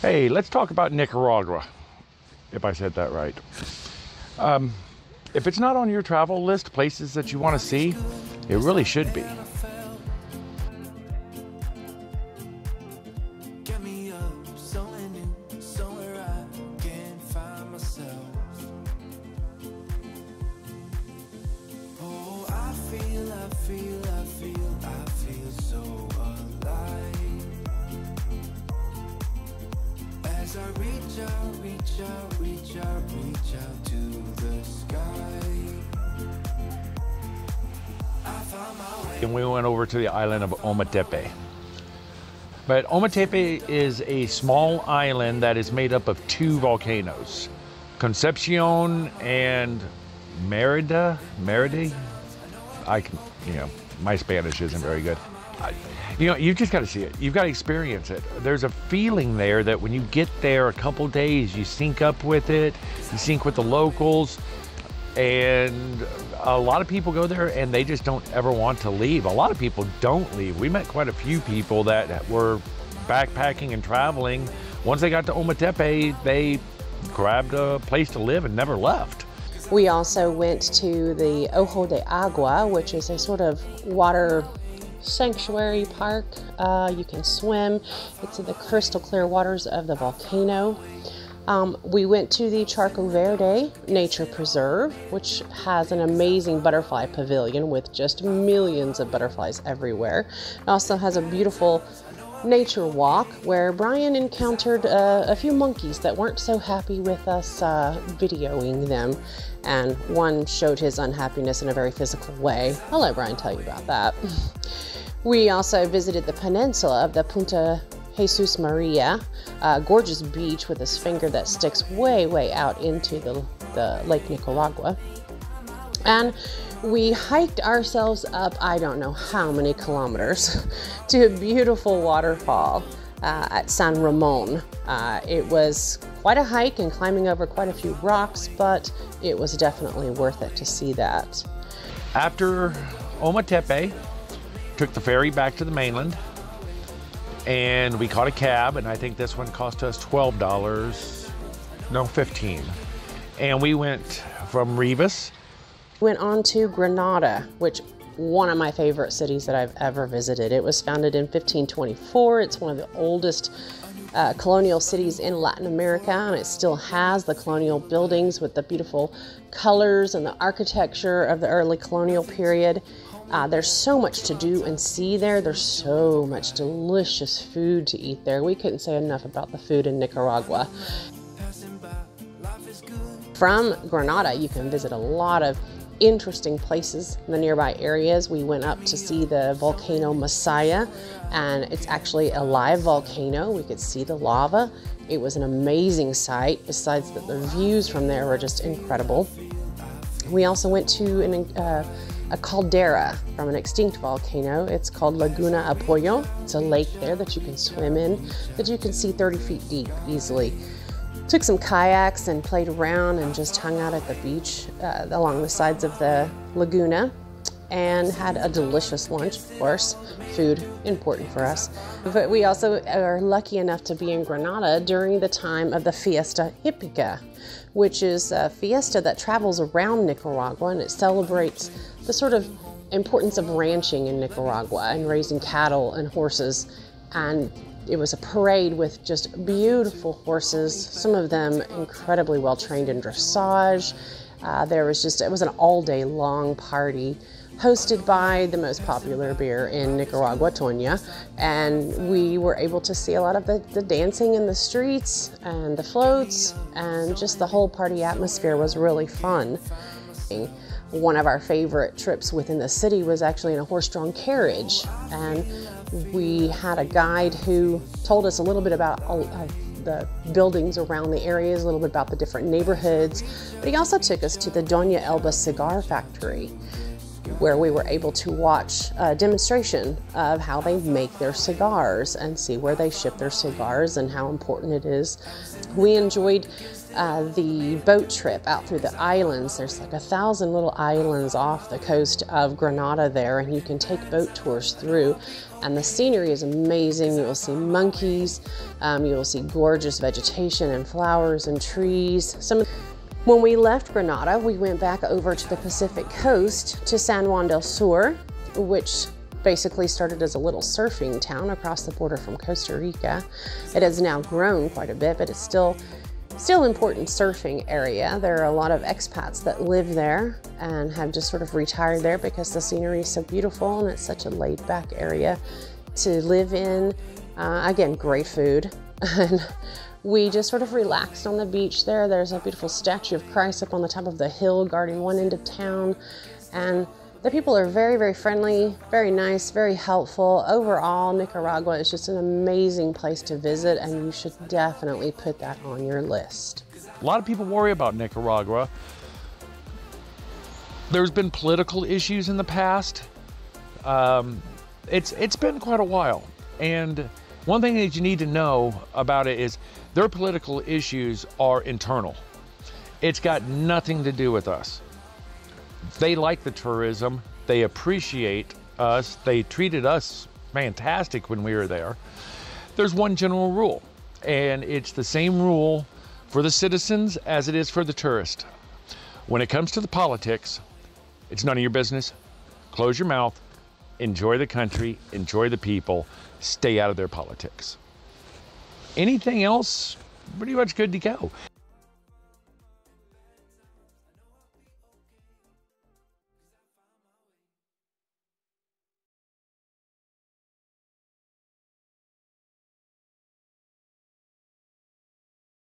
Hey, let's talk about Nicaragua, if I said that right. If it's not on your travel list, places that you want to see, it really should be. Reach out to the sky. I found my way. And we went over to the island of Ometepe. But Ometepe is a small island that is made up of two volcanoes, Concepcion and Merida. My Spanish isn't very good. You've just got to see it. You've got to experience it. There's a feeling there that when you get there a couple days, you sync up with it, you sync with the locals, and a lot of people go there and they just don't ever want to leave. A lot of people don't leave. We met quite a few people that were backpacking and traveling. Once they got to Ometepe, they grabbed a place to live and never left. We also went to the Ojo de Agua, which is a sort of water sanctuary park. You can swim. It's in the crystal clear waters of the volcano. We went to the Charco Verde Nature Preserve, which has an amazing butterfly pavilion with just millions of butterflies everywhere. It also has a beautiful nature walk where Brian encountered a few monkeys that weren't so happy with us videoing them, and one showed his unhappiness in a very physical way. I'll let Brian tell you about that. We also visited the peninsula of the Punta Jesus Maria, a gorgeous beach with this finger that sticks way out into the Lake Nicaragua. And we hiked ourselves up, I don't know how many kilometers, to a beautiful waterfall at San Ramon. It was quite a hike and climbing over quite a few rocks, but it was definitely worth it to see that. After Ometepe, took the ferry back to the mainland, and we caught a cab, and I think this one cost us $12, no, $15. And we went from Rivas. Went on to Granada, which one of my favorite cities that I've ever visited. It was founded in 1524. It's one of the oldest colonial cities in Latin America, and it still has the colonial buildings with the beautiful colors and the architecture of the early colonial period. There's so much to do and see there. There's so much delicious food to eat there. We couldn't say enough about the food in Nicaragua. From Granada, you can visit a lot of interesting places in the nearby areas. We went up to see the volcano Masaya, and it's actually a live volcano. We could see the lava. It was an amazing sight, besides that the views from there were just incredible. We also went to a caldera from an extinct volcano. It's called Laguna Apoyo. It's a lake there that you can swim in, that you can see 30 feet deep easily. Took some kayaks and played around and just hung out at the beach along the sides of the laguna, and had a delicious lunch, of course. Food, important for us. But we also are lucky enough to be in Granada during the time of the Fiesta Hípica, which is a fiesta that travels around Nicaragua, and it celebrates the sort of importance of ranching in Nicaragua and raising cattle and horses. And it was a parade with just beautiful horses, some of them incredibly well trained in dressage. It was an all day long party hosted by the most popular beer in Nicaragua, Toña, and we were able to see a lot of the dancing in the streets and the floats, and just the whole party atmosphere was really fun. One of our favorite trips within the city was actually in a horse-drawn carriage, and we had a guide who told us a little bit about the buildings around the areas, a little bit about the different neighborhoods, but he also took us to the Doña Elba cigar factory. where we were able to watch a demonstration of how they make their cigars and see where they ship their cigars and how important it is. We enjoyed the boat trip out through the islands. There's like 1,000 little islands off the coast of Granada there, and you can take boat tours through, and the scenery is amazing. You will see monkeys, you will see gorgeous vegetation and flowers and trees. When we left Granada, we went back over to the Pacific coast to San Juan del Sur, which basically started as a little surfing town across the border from Costa Rica. It has now grown quite a bit, but it's still important surfing area. There are a lot of expats that live there and have just sort of retired there because the scenery is so beautiful and it's such a laid back area to live in. Again, great food. And we just sort of relaxed on the beach there. There's a beautiful statue of Christ up on the top of the hill guarding one end of town. And the people are very, very friendly, very nice, very helpful. Overall, Nicaragua is just an amazing place to visit, and you should definitely put that on your list. A lot of people worry about Nicaragua. There's been political issues in the past. It's been quite a while. And one thing that you need to know about it is their political issues are internal. It's got nothing to do with us. They like the tourism, they appreciate us, they treated us fantastic when we were there. There's one general rule, and it's the same rule for the citizens as it is for the tourist. When it comes to the politics, it's none of your business. Close your mouth, enjoy the country, enjoy the people, stay out of their politics. Anything else, pretty much good to go.